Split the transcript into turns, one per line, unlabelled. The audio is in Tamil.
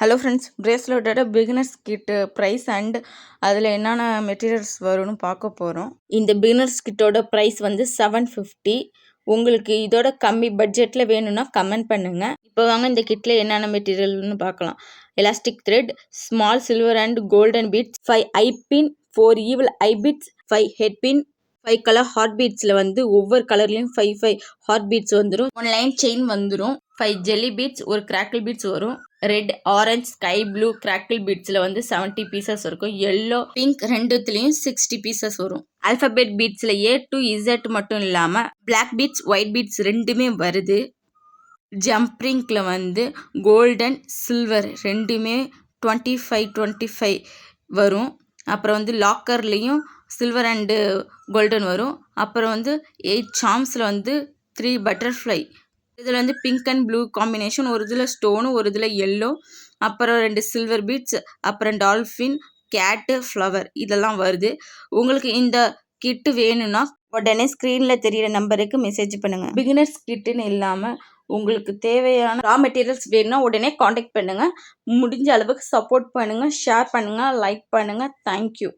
ஹலோ ஃப்ரெண்ட்ஸ், பிரேஸ்லெட்டோட பிகினர்ஸ் கிட்டு ப்ரைஸ் அண்ட் அதில் என்னென்ன மெட்டீரியல்ஸ் வரும்னு பார்க்க போகிறோம். இந்த பிகினர்ஸ் கிட்டோட ப்ரைஸ் வந்து 750. உங்களுக்கு இதோட கம்மி பட்ஜெட்டில் வேணும்னா கமெண்ட் பண்ணுங்கள். இப்போ வாங்க இந்த கிட்டில் என்னென்ன மெட்டீரியல்னு பார்க்கலாம். Elastic thread, small silver and golden beads, 5 eye pin, 4 evil eye beads, 5 head pin, 5 colour heart பீட்ஸில் வந்து ஒவ்வொரு கலர்லேயும் 5 ஹார்ட் பீட்ஸ் வந்துடும். 1 லைன் செயின் வந்துடும். 5 ஜெல்லி பீட்ஸ், ஒரு கிராக்கிள் பீட்ஸ் வரும். Red, orange, sky blue crackle பீட்ஸில் வந்து 70 பீசஸ் இருக்கும். எல்லோ, பிங்க் ரெண்டுத்துலேயும் 60 பீசஸ் வரும். ஆல்ஃபபெட் பீட்ஸில் A to Z மட்டும் இல்லாமல் பிளாக் பீட்ஸ், ஒயிட் பீட்ஸ் ரெண்டுமே வருது. ஜம்ப்ரிங்கில் வந்து கோல்டன், சில்வர் ரெண்டுமே 25 வரும். அப்புறம் வந்து லாக்கர்லேயும் சில்வர் அண்டு கோல்டன் வரும். அப்புறம் வந்து 8 சாம்ஸில் வந்து 3 பட்டர்ஃப்ளை. இதில் வந்து பிங்க் அண்ட் ப்ளூ காம்பினேஷன், ஒரு இதில் ஸ்டோனு, ஒரு இதில் எல்லோ, அப்புறம் 2 சில்வர் பீட்ஸ், அப்புறம் டால்ஃபின், கேட்டு, ஃப்ளவர் இதெல்லாம் வருது. உங்களுக்கு இந்த கிட்டு வேணும்னா உடனே ஸ்க்ரீனில் தெரியிற நம்பருக்கு மெசேஜ் பண்ணுங்கள். பிகினர்ஸ் கிட்டுன்னு இல்லாமல் உங்களுக்கு தேவையான ரா மெட்டீரியல்ஸ் வேணும்னா உடனே காண்டாக்ட் பண்ணுங்கள். முடிஞ்ச அளவுக்கு சப்போர்ட் பண்ணுங்கள், ஷேர் பண்ணுங்கள், லைக் பண்ணுங்கள். தேங்க்யூ.